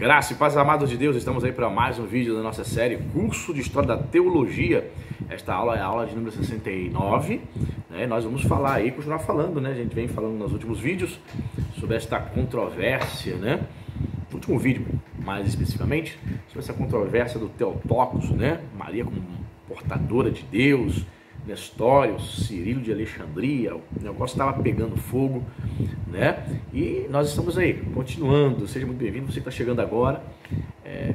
Graça e paz, amados de Deus, estamos aí para mais um vídeo da nossa série Curso de História da Teologia. Esta aula é a aula de número 69, né? Nós vamos falar aí, continuar falando, né? A gente vem falando nos últimos vídeos sobre esta controvérsia, né? No último vídeo, mais especificamente, sobre essa controvérsia do Theotokos, né? Maria como portadora de Deus, Nestório, Cirilo de Alexandria, o negócio estava pegando fogo, né? E nós estamos aí, continuando. Seja muito bem-vindo, você que está chegando agora.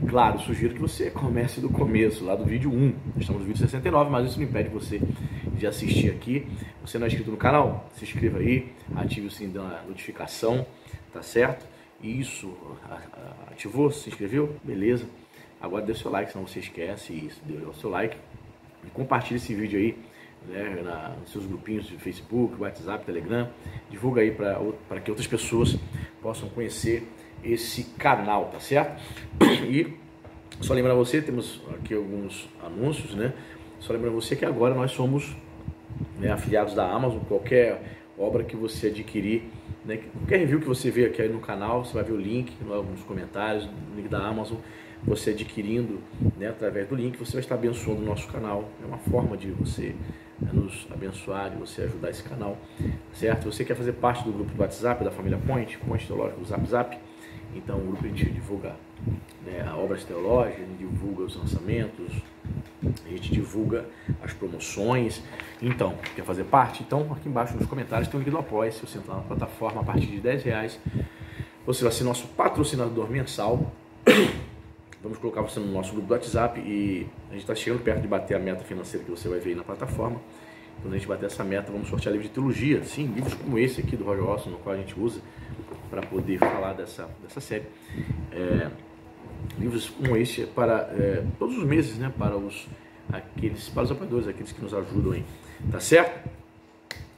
Claro, sugiro que você comece do começo, lá do vídeo 1. Estamos no vídeo 69, mas isso não impede você de assistir aqui. Você não é inscrito no canal? Se inscreva aí, ative o sininho da notificação, tá certo? Isso, ativou, se inscreveu? Beleza. Agora dê o seu like, senão você esquece. Isso, dê o seu like e compartilhe esse vídeo aí, né, nos seus grupinhos de Facebook, WhatsApp, Telegram. Divulga aí para que outras pessoas possam conhecer esse canal, tá certo? E só lembrar você, temos aqui alguns anúncios, né? Só lembrar você que agora nós somos, né, afiliados da Amazon. Qualquer obra que você adquirir, né, qualquer review que você vê aqui aí no canal, você vai ver o link nos comentários, o link da Amazon. Você adquirindo, né, através do link, você vai estar abençoando o nosso canal. É uma forma de você, né, nos abençoar, de você ajudar esse canal, certo? Você quer fazer parte do grupo do WhatsApp, da família Point Teológico do Zap, então o grupo a gente divulga, né, obras teológicas, a gente divulga os lançamentos, a gente divulga as promoções. Então, quer fazer parte? Então, aqui embaixo nos comentários tem o link do Apoia. Se você entrar na plataforma, a partir de R$10, você vai ser nosso patrocinador mensal. Vamos colocar você no nosso grupo do WhatsApp e a gente está chegando perto de bater a meta financeira que você vai ver aí na plataforma. Quando a gente bater essa meta, vamos sortear livros de teologia, sim, livros como esse aqui do Roger Watson, no qual a gente usa para poder falar dessa série. Livros como esse para todos os meses, né, para os apoiadores, aqueles que nos ajudam aí, tá certo?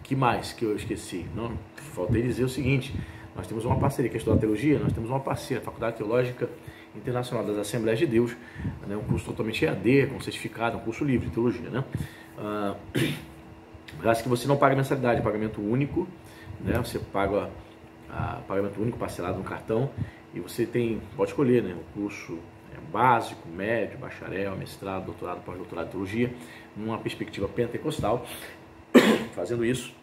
Que mais que eu esqueci? Não, faltei dizer o seguinte: nós temos uma parceria que é estudar teologia, nós temos uma parceria, a Faculdade Teológica Internacional das Assembleias de Deus, né, um curso totalmente EAD, com certificado, um curso livre de teologia, né? Acho que você não paga mensalidade, pagamento único, né? Você paga pagamento único parcelado no cartão e você pode escolher, né, o curso básico, médio, bacharel, mestrado, doutorado, pós-doutorado de teologia, numa perspectiva pentecostal. Fazendo isso,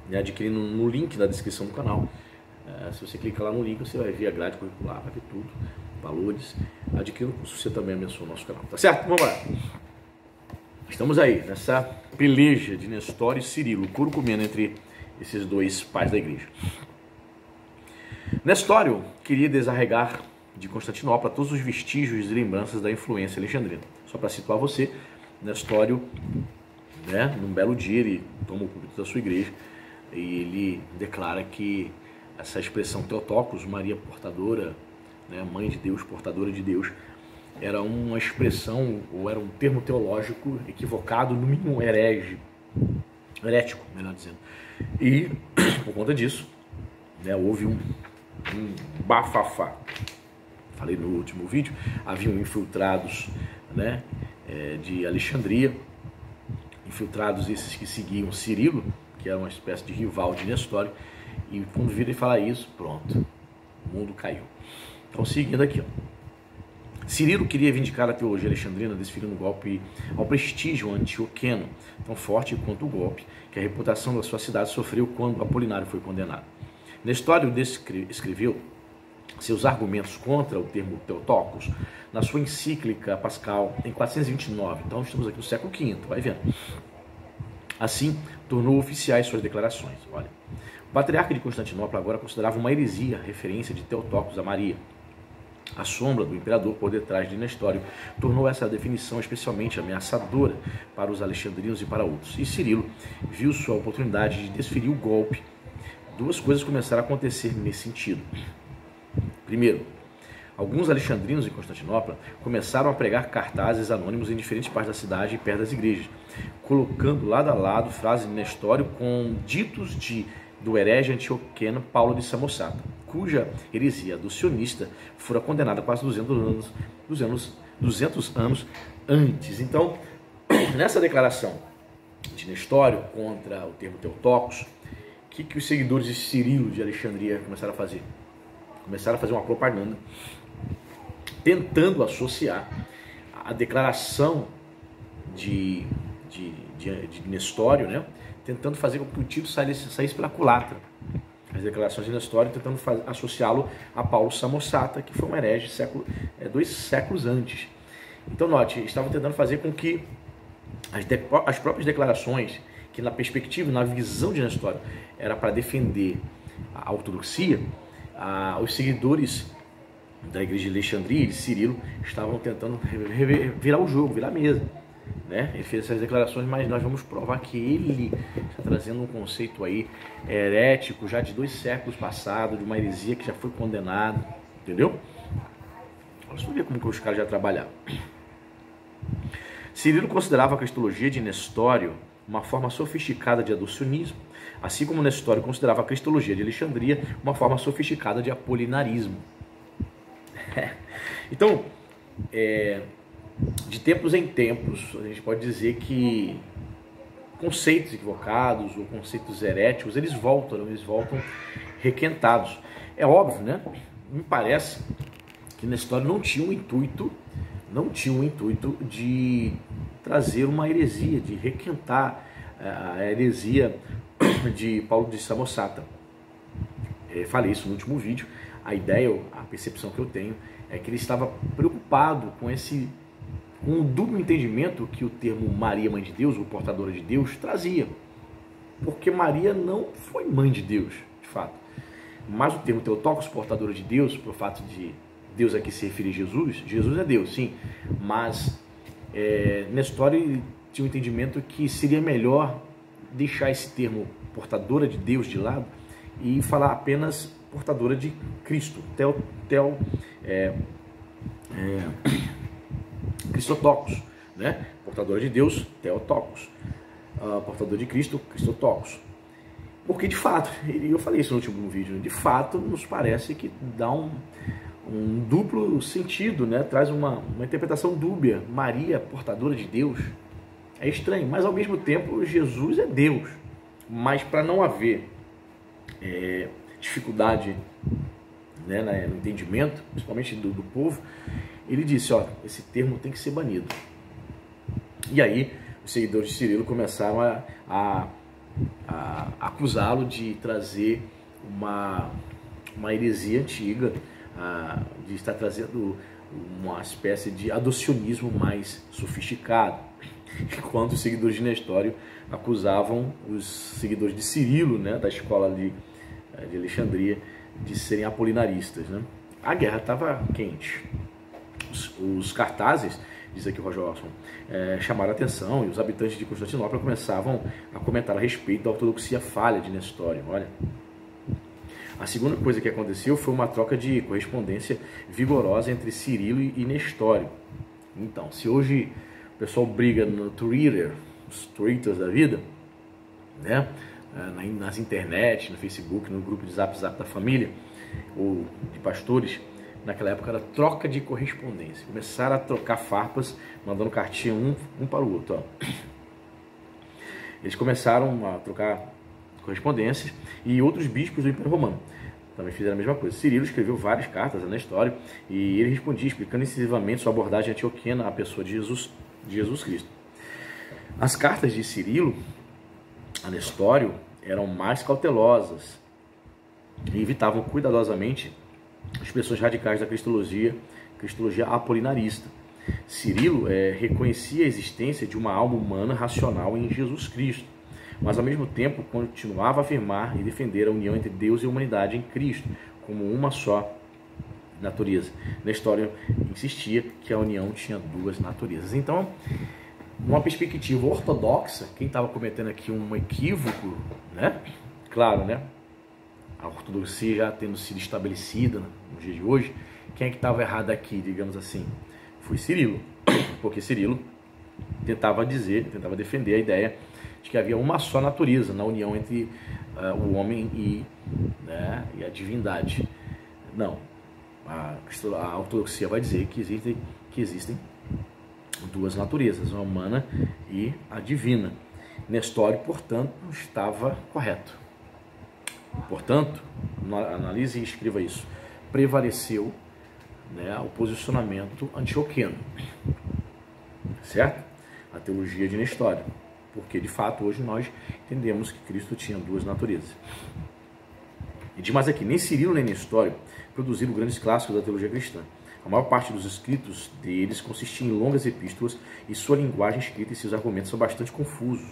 né, adquirindo no link da descrição do canal. Se você clicar lá no link, você vai ver a grade curricular, vai ver tudo, valores. Adquirindo o curso, você também abençoa o nosso canal, tá certo? Vamos lá. Estamos aí nessa peleja de Nestório e Cirilo, couro comendo entre esses dois pais da igreja. Nestório queria desarregar de Constantinopla todos os vestígios e lembranças da influência alexandrina. Só para situar você, Nestório, né, num belo dia, ele toma o púlpito da sua igreja e ele declara que essa expressão Theotokos, Maria portadora, né, mãe de Deus, portadora de Deus, era uma expressão, ou era um termo teológico equivocado, no mínimo herético, melhor dizendo. E, por conta disso, né, houve um bafafá. Falei no último vídeo, haviam infiltrados, né, de Alexandria, infiltrados esses que seguiam Cirilo, que era uma espécie de rival de Nestório, e quando viram ele falar isso, pronto, o mundo caiu. Então, seguindo aqui, ó. Cirilo queria vindicar a teologia alexandrina, desferindo um golpe ao prestígio antioqueno, tão forte quanto o golpe que a reputação da sua cidade sofreu quando Apolinário foi condenado. Nestório escreveu seus argumentos contra o termo Theotokos na sua encíclica pascal em 429. Então, estamos aqui no século V, vai vendo. Assim, tornou oficiais suas declarações. Olha, o patriarca de Constantinopla agora considerava uma heresia a referência de Theotokos a Maria. A sombra do imperador por detrás de Nestório tornou essa definição especialmente ameaçadora para os alexandrinos e para outros. E Cirilo viu sua oportunidade de desferir o golpe. Duas coisas começaram a acontecer nesse sentido. Primeiro, alguns alexandrinos em Constantinopla começaram a pregar cartazes anônimos em diferentes partes da cidade e perto das igrejas, colocando lado a lado frases de Nestório com ditos do herege antioqueno Paulo de Samosata, cuja heresia adocionista fora condenada quase 200 anos antes. Então, nessa declaração de Nestório contra o termo Theotokos, o que os seguidores de Cirilo de Alexandria começaram a fazer? Começaram a fazer uma propaganda tentando associar a declaração de Nestório, né? Tentando fazer com que o Tito saísse pela culatra. As declarações de Nestório, tentando associá-lo a Paulo Samosata, que foi um herege 2 séculos antes. Então, note, estavam tentando fazer com que as próprias declarações, que na perspectiva, na visão de Nestório, era para defender a ortodoxia, os seguidores da igreja de Alexandria e de Cirilo estavam tentando virar o jogo, virar a mesa, né? Ele fez essas declarações, mas nós vamos provar que ele está trazendo um conceito aí herético já de 2 séculos passados, de uma heresia que já foi condenada, entendeu? Vamos ver como que os caras já trabalhavam. Cirilo considerava a cristologia de Nestório uma forma sofisticada de adocionismo, assim como Nestório considerava a cristologia de Alexandria uma forma sofisticada de apolinarismo. Então, de tempos em tempos, a gente pode dizer que conceitos equivocados ou conceitos heréticos, eles voltam requentados. É óbvio, né? Me parece que Nestório não tinha um intuito de trazer uma heresia, de requentar a heresia de Paulo de Samosata. Falei isso no último vídeo. A ideia, a percepção que eu tenho é que ele estava preocupado com o duplo entendimento que o termo Maria, mãe de Deus, ou portadora de Deus, trazia. Porque Maria não foi mãe de Deus, de fato. Mas o termo Theotokos, portadora de Deus, por fato de Deus aqui se referir a Jesus, Jesus é Deus, sim, mas Nestório tinha um entendimento que seria melhor deixar esse termo portadora de Deus de lado e falar apenas portadora de Cristo, Cristotokos, né? Portadora de Deus, Theotokos, portador de Cristo, Cristotokos. Porque de fato, eu falei isso no último vídeo, de fato nos parece que dá um duplo sentido, né? Traz uma interpretação dúbia. Maria, portadora de Deus, é estranho, mas ao mesmo tempo Jesus é Deus. Mas para não haver dificuldade, né, no entendimento, principalmente do povo, ele disse, esse termo tem que ser banido. E aí os seguidores de Cirilo começaram a acusá-lo de trazer uma heresia antiga, de estar trazendo uma espécie de adocionismo mais sofisticado, enquanto os seguidores de Nestório acusavam os seguidores de Cirilo, né, da escola de Alexandria, de serem apolinaristas, né? A guerra estava quente. Os cartazes, diz aqui o Roger Orson, chamaram a atenção, e os habitantes de Constantinopla começavam a comentar a respeito da ortodoxia falha de Nestório. Olha, a segunda coisa que aconteceu foi uma troca de correspondência vigorosa entre Cirilo e Nestório. Então, se hoje o pessoal briga no Twitter, nos Twitters da vida, né, nas internet, no Facebook, no grupo de Zap da família, ou de pastores, naquela época era troca de correspondência. Começaram a trocar farpas, mandando cartinha um para o outro. Eles começaram a trocar correspondências, e outros bispos do Império Romano também fizeram a mesma coisa. Cirilo escreveu várias cartas na história e ele respondia explicando incisivamente sua abordagem antioquiana à pessoa de Jesus Cristo. As cartas de Cirilo a Nestório eram mais cautelosas e evitavam cuidadosamente expressões radicais da cristologia apolinarista. Cirilo reconhecia a existência de uma alma humana racional em Jesus Cristo, mas ao mesmo tempo continuava a afirmar e defender a união entre Deus e a humanidade em Cristo, como uma só natureza. Nestório insistia que a união tinha 2 naturezas. Então, numa perspectiva ortodoxa, quem estava cometendo aqui um equívoco, né? Claro, né? A ortodoxia já tendo sido estabelecida no dia de hoje, quem é que estava errado aqui, digamos assim? Foi Cirilo, porque Cirilo tentava defender a ideia de que havia uma só natureza na união entre o homem e a divindade. Não, a ortodoxia vai dizer que existem 2 naturezas, a humana e a divina. Nestório, portanto, estava correto. Portanto, analise e escreva isso. Prevaleceu né, o posicionamento antioqueno, certo? A teologia de Nestório, porque de fato hoje nós entendemos que Cristo tinha duas naturezas. E diz mais aqui, nem Cirilo nem Nestório produziram grandes clássicos da teologia cristã. A maior parte dos escritos deles consistia em longas epístolas e sua linguagem escrita e seus argumentos são bastante confusos.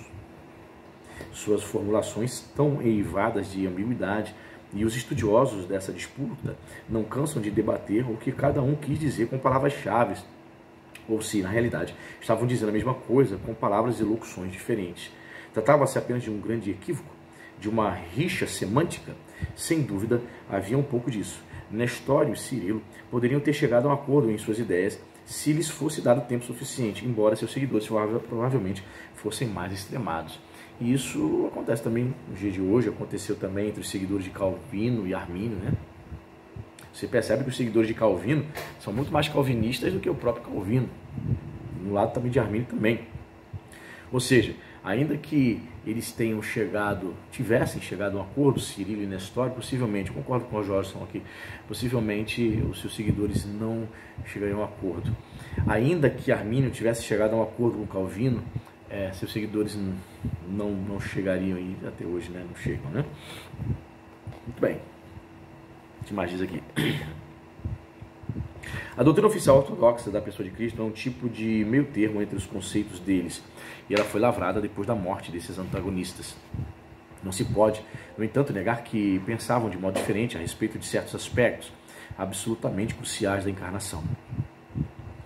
Suas formulações tão eivadas de ambiguidade, e os estudiosos dessa disputa não cansam de debater o que cada um quis dizer com palavras-chave, ou se, na realidade, estavam dizendo a mesma coisa com palavras e locuções diferentes. Tratava-se apenas de um grande equívoco, de uma rixa semântica? Sem dúvida, havia um pouco disso. Nestório e Cirilo poderiam ter chegado a um acordo em suas ideias se lhes fosse dado tempo suficiente, embora seus seguidores provavelmente fossem mais extremados. E isso acontece também no dia de hoje, aconteceu também entre os seguidores de Calvino e Armínio, né? Você percebe que os seguidores de Calvino são muito mais calvinistas do que o próprio Calvino. No lado também de Armínio também. Ou seja, ainda que eles tivessem chegado a um acordo, Cirilo e Nestório, possivelmente, eu concordo com o Jorson aqui, possivelmente os seus seguidores não chegariam a um acordo. Ainda que Armínio tivesse chegado a um acordo com Calvino, seus seguidores não chegariam aí até hoje, né? Não chegam, né? Muito bem. O que mais diz aqui? A doutrina oficial ortodoxa da pessoa de Cristo é um tipo de meio termo entre os conceitos deles, e ela foi lavrada depois da morte desses antagonistas. Não se pode, no entanto, negar que pensavam de modo diferente a respeito de certos aspectos absolutamente cruciais da encarnação.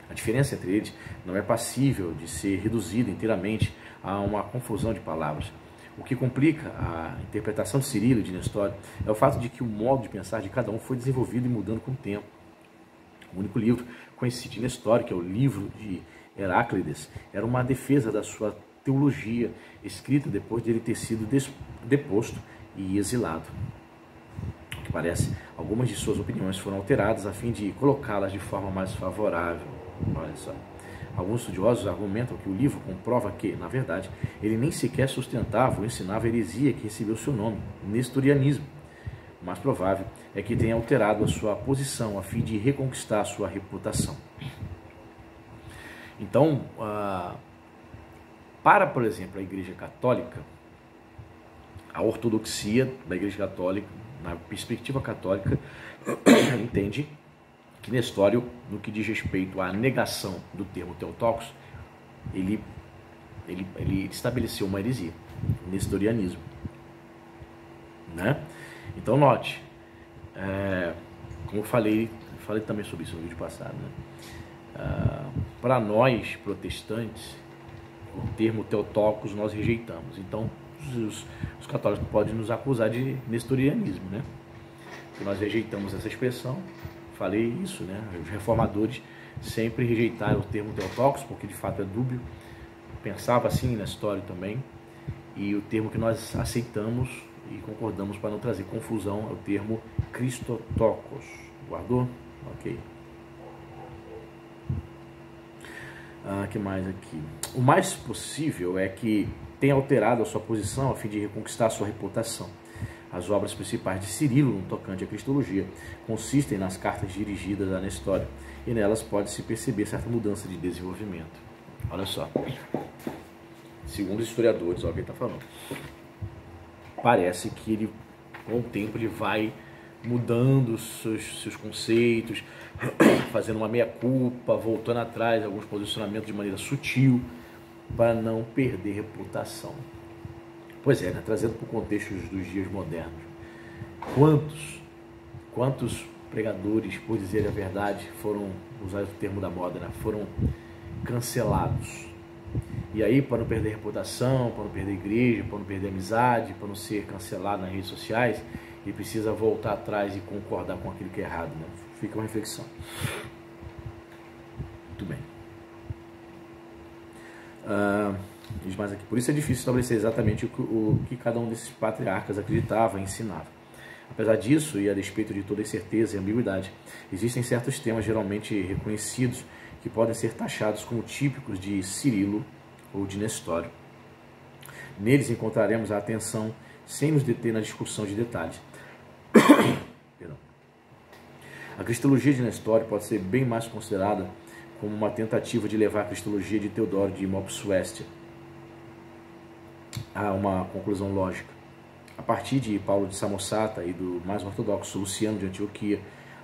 A diferença entre eles não é passível de ser reduzida inteiramente a uma confusão de palavras. O que complica a interpretação de Cirilo e de Nestório é o fato de que o modo de pensar de cada um foi desenvolvido e mudando com o tempo. O único livro conhecido de Nestório, que é o livro de Heráclides, era uma defesa da sua teologia, escrita depois de ele ter sido deposto e exilado. O que parece, algumas de suas opiniões foram alteradas a fim de colocá-las de forma mais favorável. Olha só. Alguns estudiosos argumentam que o livro comprova que, na verdade, ele nem sequer sustentava ou ensinava a heresia que recebeu seu nome, nestorianismo. O mais provável é que tenha alterado a sua posição a fim de reconquistar a sua reputação. Então, para, por exemplo, a Igreja Católica, a ortodoxia da Igreja Católica, na perspectiva católica, entende que Nestório, no que diz respeito à negação do termo Theotokos, ele estabeleceu uma heresia, o nestorianismo, né? Então note, como eu falei também sobre isso no vídeo passado, né? Para nós protestantes, o termo Theotokos nós rejeitamos. Então os católicos podem nos acusar de nestorianismo, né? Porque nós rejeitamos essa expressão. Falei isso, né? Os reformadores sempre rejeitaram o termo Theotokos, porque de fato é dúbio. Pensava assim na história também. E o termo que nós aceitamos e concordamos para não trazer confusão é o termo Christotokos. Guardou? Ok. Que mais aqui? O mais possível é que tenha alterado a sua posição a fim de reconquistar a sua reputação. As obras principais de Cirilo no tocante à cristologia consistem nas cartas dirigidas a Nestório, e nelas pode-se perceber certa mudança de desenvolvimento. Olha só, segundo os historiadores, olha o que ele está falando, parece que ele, com o tempo, ele vai mudando seus conceitos, fazendo uma meia-culpa, voltando atrás, alguns posicionamentos de maneira sutil, para não perder reputação. Pois é, né? Trazendo para o contexto dos dias modernos. Quantos pregadores, por dizer a verdade, foram, usar o termo da moda, né? Foram cancelados. E aí, para não perder reputação, para não perder igreja, para não perder amizade, para não ser cancelado nas redes sociais, ele precisa voltar atrás e concordar com aquilo que é errado, né? Fica uma reflexão. Muito bem. Diz mais aqui. Por isso é difícil estabelecer exatamente o que cada um desses patriarcas acreditava e ensinava. Apesar disso, e a despeito de toda incerteza e ambiguidade, existem certos temas geralmente reconhecidos que podem ser taxados como típicos de Cirilo ou de Nestório. Neles encontraremos a atenção sem nos deter na discussão de detalhes. A cristologia de Nestório pode ser bem mais considerada como uma tentativa de levar a cristologia de Teodoro de Mopsuestia a uma conclusão lógica. A partir de Paulo de Samosata e do mais ortodoxo Luciano de Antioquia,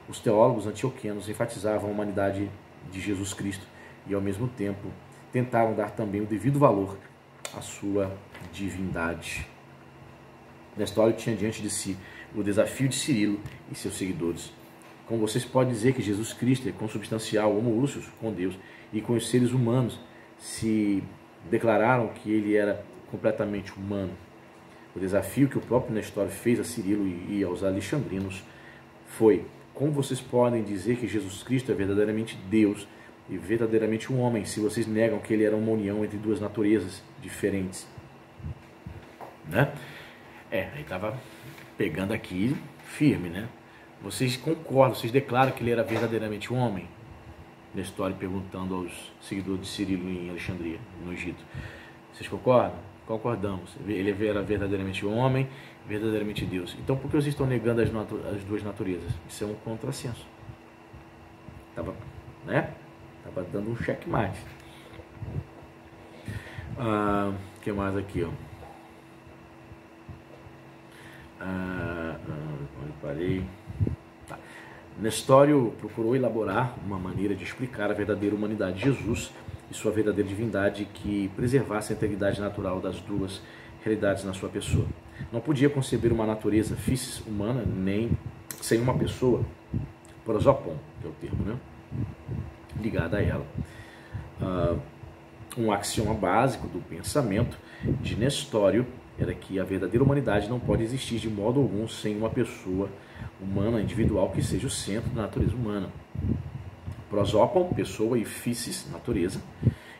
os teólogos antioquianos enfatizavam a humanidade de Jesus Cristo e, ao mesmo tempo, tentaram dar também o devido valor à sua divindade. Nestório tinha diante de si o desafio de Cirilo e seus seguidores. Como vocês podem dizer que Jesus Cristo é consubstancial, homoúcios com Deus e com os seres humanos, se declararam que ele era completamente humano? O desafio que o próprio Nestório fez a Cirilo e aos alexandrinos foi: como vocês podem dizer que Jesus Cristo é verdadeiramente Deus e verdadeiramente um homem, se vocês negam que ele era uma união entre duas naturezas diferentes? Né? Ele estava pegando aqui firme, né? Vocês concordam, vocês declaram que ele era verdadeiramente um homem? Nestório perguntando aos seguidores de Cirilo em Alexandria, no Egito. Vocês concordam? Concordamos. Ele era verdadeiramente um homem, verdadeiramente Deus. Então por que vocês estão negando as duas naturezas? Isso é um contrassenso. Tava dando um checkmate. O que mais aqui, ó? Onde parei? Tá. Nestório procurou elaborar uma maneira de explicar a verdadeira humanidade de Jesus e sua verdadeira divindade que preservasse a integridade natural das duas realidades na sua pessoa. Não podia conceber uma natureza physis humana nem sem uma pessoa, prosopon, que é o termo, né? Ligada a ela. Um axioma básico do pensamento de Nestório era que a verdadeira humanidade não pode existir de modo algum sem uma pessoa humana individual que seja o centro da natureza humana. Prosopon, pessoa, e physis, natureza,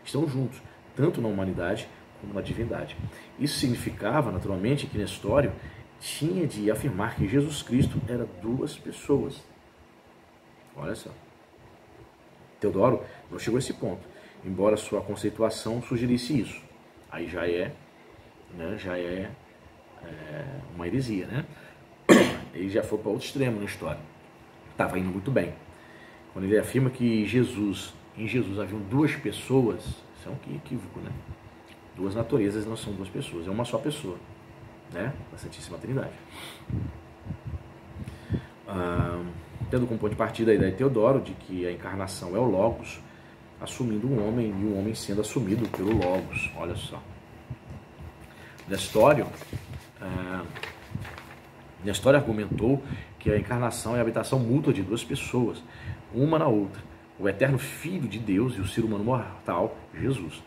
estão juntos, tanto na humanidade como na divindade. Isso significava, naturalmente, que Nestório tinha de afirmar que Jesus Cristo era duas pessoas. Olha só. Teodoro não chegou a esse ponto, embora sua conceituação sugerisse isso. Aí já é uma heresia, né? Ele já foi para outro extremo na história. Estava indo muito bem. Quando ele afirma que em Jesus haviam duas pessoas, isso é um equívoco, né? Duas naturezas não são duas pessoas, é uma só pessoa, né? A Santíssima Trindade. Tendo como ponto de partida a ideia de Teodoro de que a encarnação é o Logos, assumindo um homem e um homem sendo assumido pelo Logos. Olha só. Nestório argumentou que a encarnação é a habitação mútua de duas pessoas, uma na outra, o eterno Filho de Deus e o ser humano mortal, Jesus.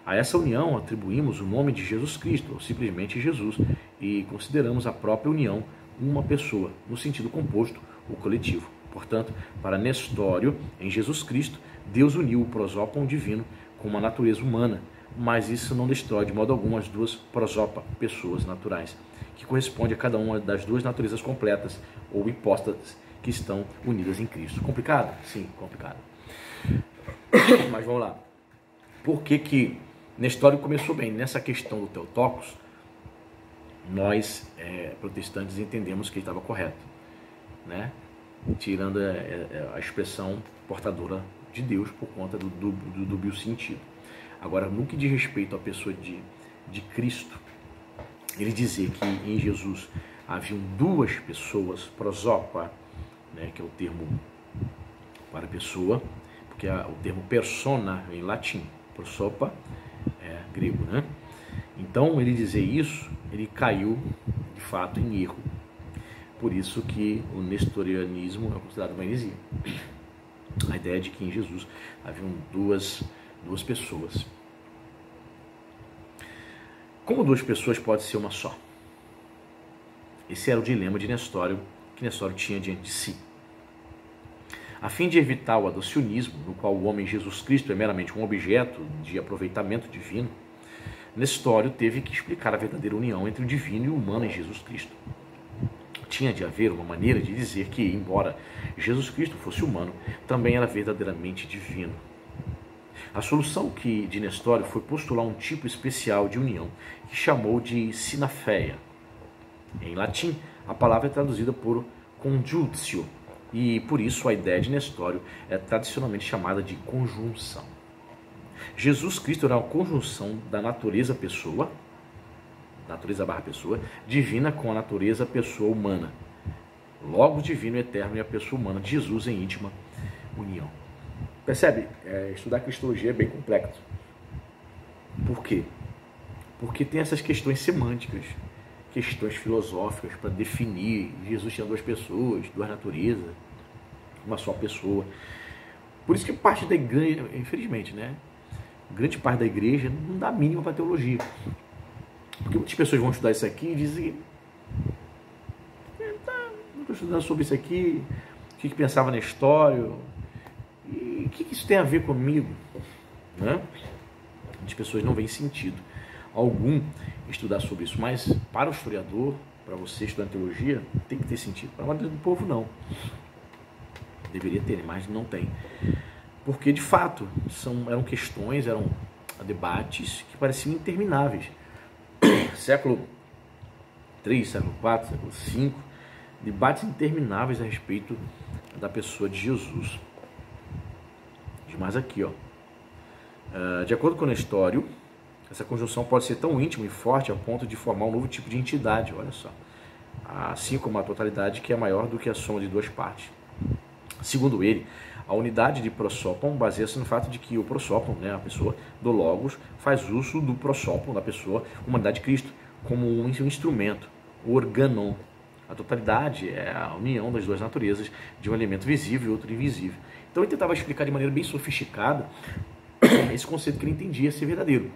A essa união atribuímos o nome de Jesus Cristo, ou simplesmente Jesus, e consideramos a própria união uma pessoa, no sentido composto, o coletivo. Portanto, para Nestório, em Jesus Cristo, Deus uniu o prosopon divino com uma natureza humana, mas isso não destrói de modo algum as duas prosopa, pessoas naturais, que corresponde a cada uma das duas naturezas completas ou hipóstatas que estão unidas em Cristo. Complicado? Sim, complicado. Mas vamos lá. Por que Nestório começou bem? Nessa questão do Theotokos, nós, protestantes, entendemos que ele estava correto, né? Tirando a expressão portadora de Deus por conta do dúbio sentido. Agora, no que diz respeito à pessoa de Cristo, ele dizer que em Jesus haviam duas pessoas, prosopa, né, que é o termo para pessoa, porque o termo persona em latim, prosopa é grego, né? Então, ele dizer isso, ele caiu de fato em erro. Por isso que o nestorianismo é considerado uma heresia. A ideia de que em Jesus haviam duas pessoas. Como duas pessoas pode ser uma só? Esse era o dilema de Nestório, que Nestório tinha diante de si. A fim de evitar o adocionismo, no qual o homem Jesus Cristo é meramente um objeto de aproveitamento divino, Nestório teve que explicar a verdadeira união entre o divino e o humano em Jesus Cristo. Tinha de haver uma maneira de dizer que, embora Jesus Cristo fosse humano, também era verdadeiramente divino. A solução de Nestório foi postular um tipo especial de união, que chamou de sinafeia. Em latim, a palavra é traduzida por conjutio, E por isso a ideia de Nestório é tradicionalmente chamada de conjunção. Jesus Cristo era uma conjunção da natureza pessoa, natureza/pessoa, divina com a natureza pessoa humana. Logos divino e eterno e a pessoa humana de Jesus em íntima união. Percebe? Estudar cristologia é bem complexo. Por quê? Porque tem essas questões semânticas, questões filosóficas para definir. Jesus tinha duas pessoas, duas naturezas, uma só pessoa. Por isso que parte da igreja, infelizmente, né? Grande parte da igreja não dá mínima para teologia. Porque muitas pessoas vão estudar isso aqui e dizem: não estou estudando sobre isso aqui, o que pensava na história, e o que isso tem a ver comigo? Né? As pessoas não veem sentido algum estudar sobre isso, mas para o historiador, para você estudar teologia, tem que ter sentido. Para a maioria do povo, não. Deveria ter, mas não tem. Porque, de fato, eram questões, eram debates que pareciam intermináveis. Século III, século IV, século V, debates intermináveis a respeito da pessoa de Jesus. Diz mais aqui, ó. De acordo com o Nestório, essa conjunção pode ser tão íntima e forte a ponto de formar um novo tipo de entidade, olha só. Assim como a totalidade, que é maior do que a soma de duas partes. Segundo ele, a unidade de prosópon baseia-se no fato de que o prosópon, né, a pessoa do Logos, faz uso do prosópon da pessoa, humanidade de Cristo, como um instrumento, o organon. A totalidade é a união das duas naturezas, de um elemento visível e outro invisível. Então ele tentava explicar de maneira bem sofisticada esse conceito que ele entendia ser verdadeiro.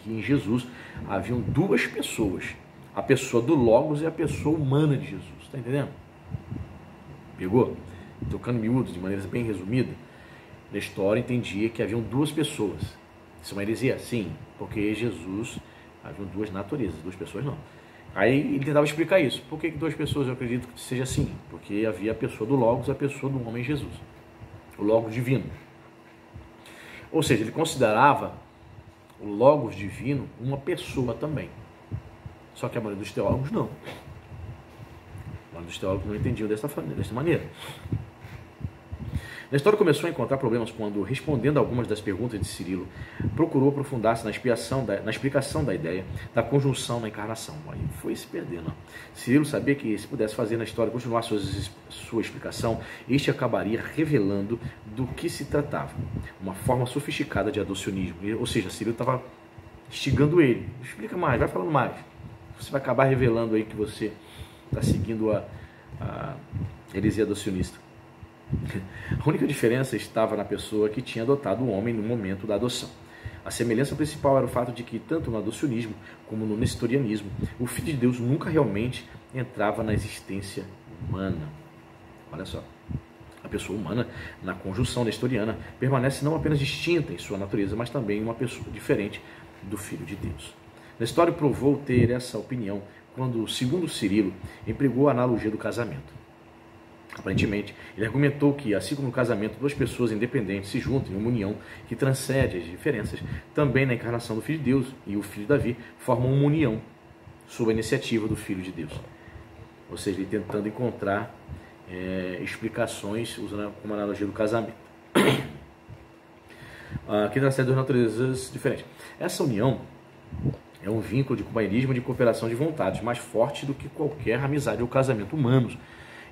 Que em Jesus haviam duas pessoas, a pessoa do Logos e a pessoa humana de Jesus. Está entendendo? Pegou? Tocando miúdos, de maneira bem resumida, na história entendia que haviam duas pessoas. Isso é uma heresia? Sim, porque Jesus haviam duas naturezas, duas pessoas não. Aí ele tentava explicar isso. Por que duas pessoas? Eu acredito que seja assim. Porque havia a pessoa do Logos e a pessoa do homem Jesus. O Logos divino. Ou seja, ele considerava o Logos divino uma pessoa também. Só que a maioria dos teólogos não. A maioria dos teólogos não entendiam desta maneira. Nestório começou a encontrar problemas quando, respondendo a algumas das perguntas de Cirilo, procurou aprofundar-se na explicação da ideia da conjunção na encarnação. Aí foi se perdendo. Cirilo sabia que, se pudesse fazer na história continuar sua explicação, este acabaria revelando do que se tratava. Uma forma sofisticada de adocionismo. Ou seja, Cirilo estava instigando ele. Explica mais, vai falando mais. Você vai acabar revelando aí que você está seguindo a heresia adocionista. A única diferença estava na pessoa que tinha adotado o homem no momento da adoção. A semelhança principal era o fato de que, tanto no adocionismo como no nestorianismo, o Filho de Deus nunca realmente entrava na existência humana. Olha só, a pessoa humana, na conjunção nestoriana, permanece não apenas distinta em sua natureza, mas também uma pessoa diferente do Filho de Deus. Nestório provou ter essa opinião quando, segundo Cirilo, empregou a analogia do casamento. Aparentemente, ele argumentou que, assim como no casamento, duas pessoas independentes se juntam em uma união que transcende as diferenças, também na encarnação do Filho de Deus e o Filho de Davi formam uma união sob a iniciativa do Filho de Deus. Ou seja, ele tentando encontrar explicações usando como analogia do casamento. Que transcende duas naturezas diferentes. Essa união é um vínculo de companheirismo e de cooperação de vontades mais forte do que qualquer amizade ou casamento humanos.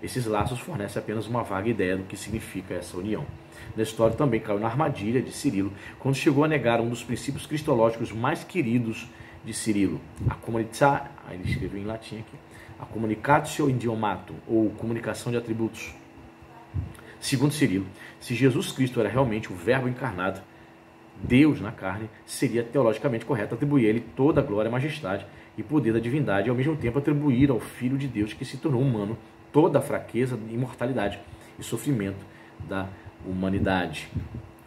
Esses laços fornecem apenas uma vaga ideia do que significa essa união. Nestório também caiu na armadilha de Cirilo quando chegou a negar um dos princípios cristológicos mais queridos de Cirilo, a comunità, aí ele escreveu em latim aqui, a communicatio idiomatum, ou comunicação de atributos. Segundo Cirilo, se Jesus Cristo era realmente o Verbo encarnado, Deus na carne, seria teologicamente correto atribuir a ele toda a glória, majestade e poder da divindade e ao mesmo tempo atribuir ao Filho de Deus que se tornou humano toda a fraqueza, imortalidade e sofrimento da humanidade.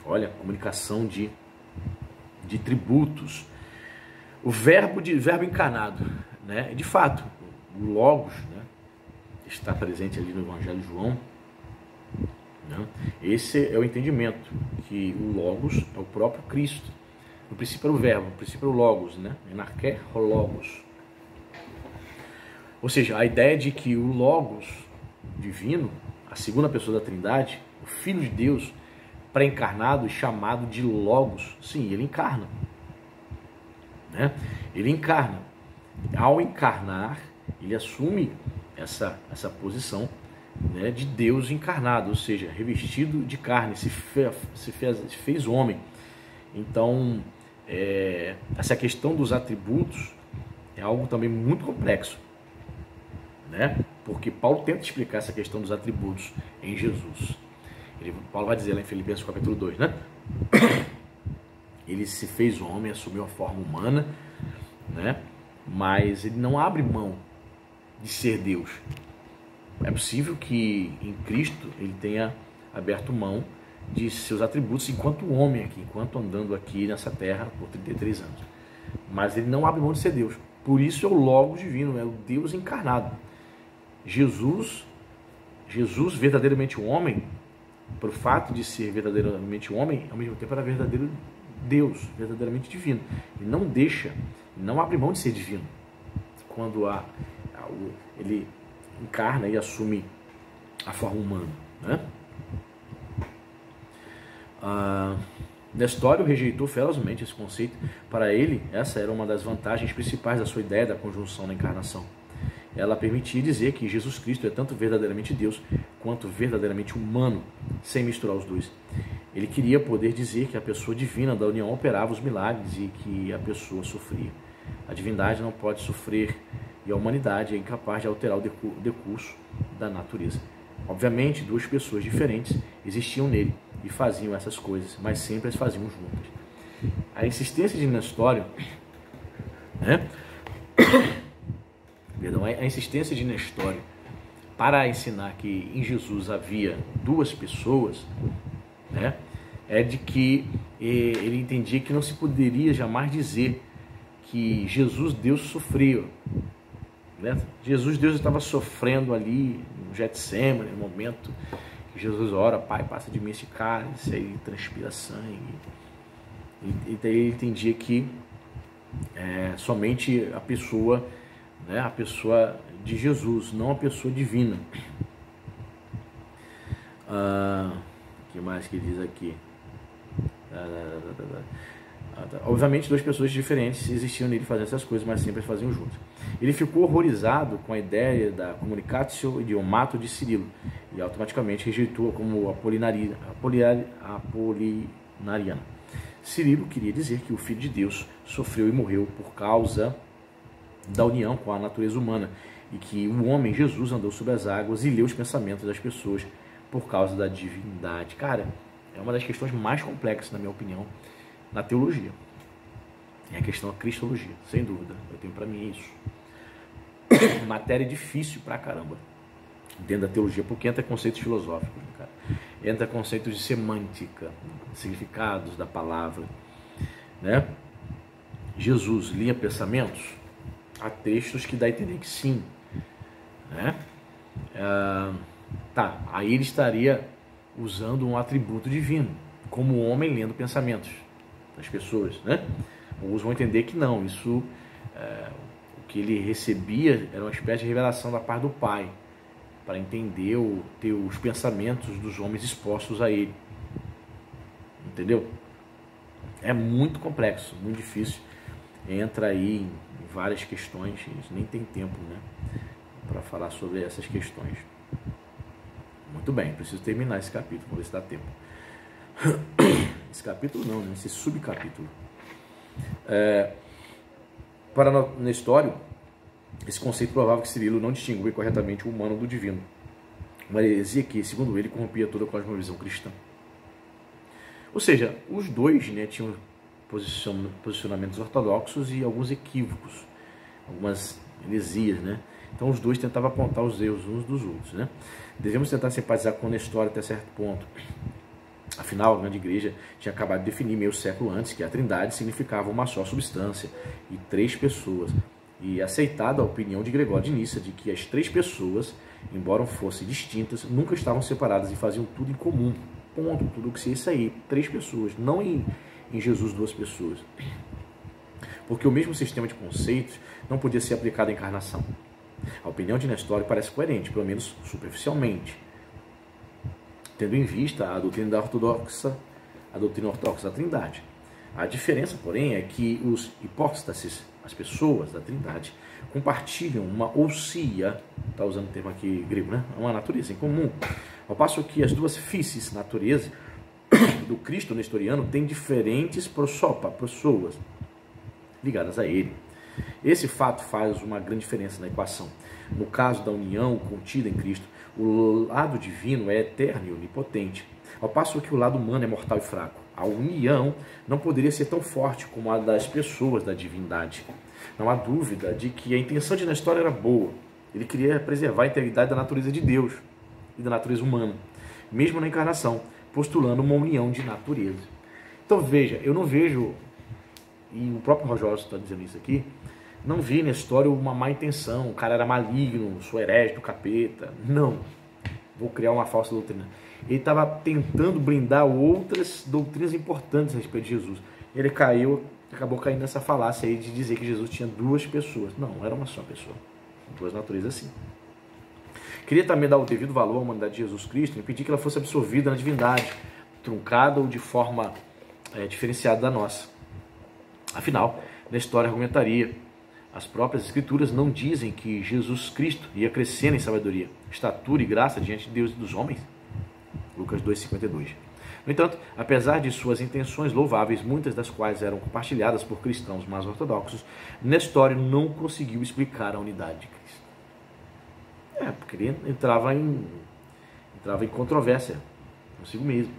Olha, comunicação de tributos. O verbo encarnado, né? De fato, o Logos, né? Está presente ali no Evangelho de João. Né? Esse é o entendimento, que o Logos é o próprio Cristo. No princípio era o verbo, no princípio era o Logos, né? Enarché Logos. Ou seja, a ideia de que o Logos divino a segunda pessoa da Trindade, o Filho de Deus, pré-encarnado e chamado de Logos. Sim, ele encarna. Né? Ele encarna. Ao encarnar, ele assume essa posição, né, de Deus encarnado, ou seja, revestido de carne, se fez homem. Então, essa questão dos atributos é algo também muito complexo, né? Porque Paulo tenta explicar essa questão dos atributos em Jesus. Paulo vai dizer lá em Filipenses capítulo 2, né? Ele se fez homem, assumiu a forma humana, né? Mas ele não abre mão de ser Deus. É possível que em Cristo ele tenha aberto mão de seus atributos enquanto homem aqui, enquanto andando aqui nessa terra por 33 anos. Mas ele não abre mão de ser Deus. Por isso é o Logos divino, é o Deus encarnado. Jesus verdadeiramente homem, por fato de ser verdadeiramente homem, ao mesmo tempo era verdadeiro Deus, verdadeiramente divino. Ele não deixa, não abre mão de ser divino. Quando ele encarna e assume a forma humana, né? Nestório rejeitou ferozmente esse conceito. Para ele, essa era uma das vantagens principais da sua ideia da conjunção na encarnação. Ela permitia dizer que Jesus Cristo é tanto verdadeiramente Deus quanto verdadeiramente humano, sem misturar os dois. Ele queria poder dizer que a pessoa divina da união operava os milagres e que a pessoa sofria. A divindade não pode sofrer e a humanidade é incapaz de alterar o decurso da natureza. Obviamente, duas pessoas diferentes existiam nele e faziam essas coisas, mas sempre as faziam juntas. A insistência de Nestório, né? Perdão, a insistência de Nestório para ensinar que em Jesus havia duas pessoas, né? É de que ele entendia que não se poderia jamais dizer que Jesus, Deus, sofreu. Né? Jesus, Deus, estava sofrendo ali no Getsemane, no momento que Jesus ora: Pai, passa de mim esse cálice, aí transpira sangue. E daí ele entendia que somente a pessoa, né, a pessoa de Jesus, não a pessoa divina. O que mais que ele diz aqui? Obviamente, duas pessoas diferentes existiam nele fazendo essas coisas, mas sempre as faziam juntos. Ele ficou horrorizado com a ideia da communicatio idiomato de Cirilo e automaticamente rejeitou-a como apolinariana. Cirilo queria dizer que o Filho de Deus sofreu e morreu por causa da união com a natureza humana e que o homem Jesus andou sobre as águas e leu os pensamentos das pessoas por causa da divindade. Cara, é uma das questões mais complexas, na minha opinião, na teologia. É a questão da cristologia, sem dúvida. Eu tenho para mim isso. Matéria difícil pra caramba dentro da teologia, porque entra conceitos filosóficos, né, cara? Entra conceitos de semântica, significados da palavra, né? Jesus lia pensamentos? Há textos que dá a entender que sim, né? Aí ele estaria usando um atributo divino, como o homem lendo pensamentos das pessoas, né? Alguns vão entender que não, isso, o que ele recebia era uma espécie de revelação da parte do Pai, para entender ter os pensamentos dos homens expostos a ele, entendeu? É muito complexo, muito difícil, entra aí em várias questões, a gente nem tem tempo, né, para falar sobre essas questões. Muito bem, preciso terminar esse capítulo, vamos ver se dá tempo. Esse capítulo não, né? Esse subcapítulo. Para Nestório, esse conceito provava que Cirilo não distinguia corretamente o humano do divino. Uma heresia que, segundo ele, corrompia toda a cosmovisão cristã. Ou seja, os dois, né, tinham posicionamentos ortodoxos e alguns equívocos, algumas heresias, né? Então os dois tentavam apontar os erros uns dos outros, né? Devemos tentar simpatizar com Nestório até certo ponto. Afinal, a grande igreja tinha acabado de definir meio século antes que a Trindade significava uma só substância e três pessoas, e aceitada a opinião de Gregório de Nissa de que as três pessoas, embora fossem distintas, nunca estavam separadas e faziam tudo em comum. Ponto, tudo que seja isso aí, três pessoas, não em Jesus duas pessoas. Porque o mesmo sistema de conceitos não podia ser aplicado à encarnação. A opinião de Nestório parece coerente, pelo menos superficialmente. tendo em vista a doutrina ortodoxa da Trindade. A diferença, porém, é que os hipóstases, as pessoas da Trindade, compartilham uma ousia, está usando o termo aqui grego, né? Uma natureza em comum, ao passo que as duas físis, natureza, do Cristo nestoriano têm diferentes pessoas ligadas a ele. Esse fato faz uma grande diferença na equação. No caso da união contida em Cristo, o lado divino é eterno e onipotente, ao passo que o lado humano é mortal e fraco. A união não poderia ser tão forte como a das pessoas da divindade. Não há dúvida de que a intenção de Nestor era boa. Ele queria preservar a integridade da natureza de Deus e da natureza humana, mesmo na encarnação, postulando uma união de natureza. Então veja, eu não vejo, e o próprio Rogério está dizendo isso aqui, não vi Nestor uma má intenção, o cara era maligno, sou herege do capeta. Não, vou criar uma falsa doutrina. Ele estava tentando blindar outras doutrinas importantes a respeito de Jesus. Ele acabou caindo nessa falácia aí de dizer que Jesus tinha duas pessoas. Não era uma só pessoa, duas naturezas assim. Queria também dar o devido valor à humanidade de Jesus Cristo e impedir que ela fosse absorvida na divindade, truncada ou de forma diferenciada da nossa. Afinal, na história argumentaria, as próprias escrituras não dizem que Jesus Cristo ia crescendo em sabedoria, estatura e graça diante de Deus e dos homens? Lucas 2,52. No entanto, apesar de suas intenções louváveis, muitas das quais eram compartilhadas por cristãos mais ortodoxos, Nestório não conseguiu explicar a unidade de Cristo. Porque ele entrava em controvérsia consigo mesmo.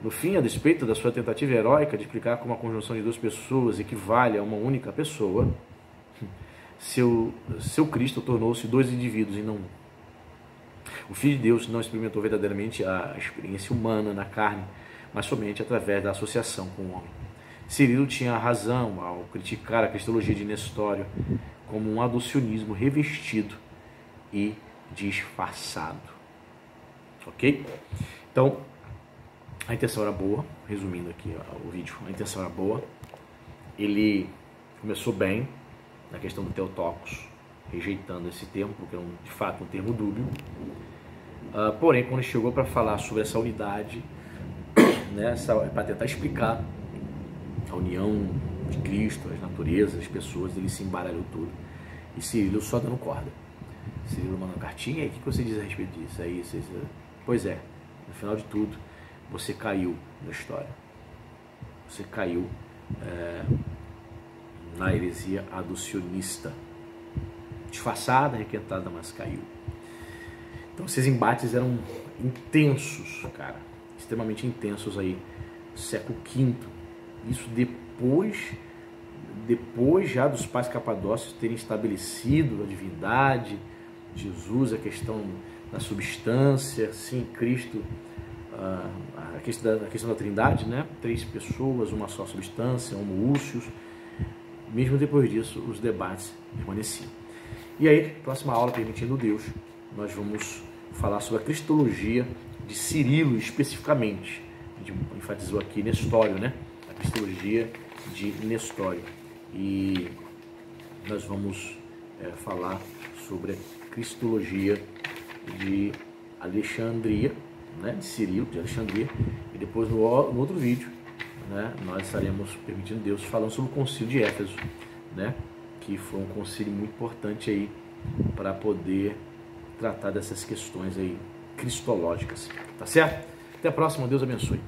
No fim, a despeito da sua tentativa heróica de explicar como a conjunção de duas pessoas equivale a uma única pessoa, seu Cristo tornou-se dois indivíduos e não um. O Filho de Deus não experimentou verdadeiramente a experiência humana na carne, mas somente através da associação com o homem. Cirilo tinha razão ao criticar a cristologia de Nestório como um adocionismo revestido e disfarçado. Ok? Então, a intenção era boa, resumindo aqui o vídeo, a intenção era boa. Ele começou bem na questão do Theotokos, rejeitando esse termo, porque é de fato um termo dúbio. Porém, quando ele chegou para falar sobre essa unidade, né, para tentar explicar a união de Cristo, as naturezas, as pessoas, ele se embaralhou tudo. E Cirilo só dando corda. Cirilo mandou uma cartinha, e o que você diz a respeito disso? Aí, pois é, no final de tudo, você caiu na história. Você caiu na heresia adocionista. Disfarçada, requentada, mas caiu. Então esses embates eram intensos, cara, extremamente intensos aí, no século V. Isso depois já dos pais capadócios terem estabelecido a divindade, Jesus, a questão da substância, sim, Cristo, a questão da Trindade, né? 3 pessoas, uma só substância, homoúcios. Mesmo depois disso, os debates permaneciam. E aí, próxima aula, permitindo Deus, nós vamos falar sobre a cristologia de Cirilo especificamente. A gente enfatizou aqui Nestório, né? A cristologia de Nestório. E nós vamos falar sobre a cristologia de Alexandria, né? De Cirilo, de Alexandria. E depois no outro vídeo, né, nós estaremos, permitindo Deus, falando sobre o concílio de Éfeso, né? Que foi um concílio muito importante aí para poder tratar dessas questões aí cristológicas, tá certo? Até a próxima, Deus abençoe.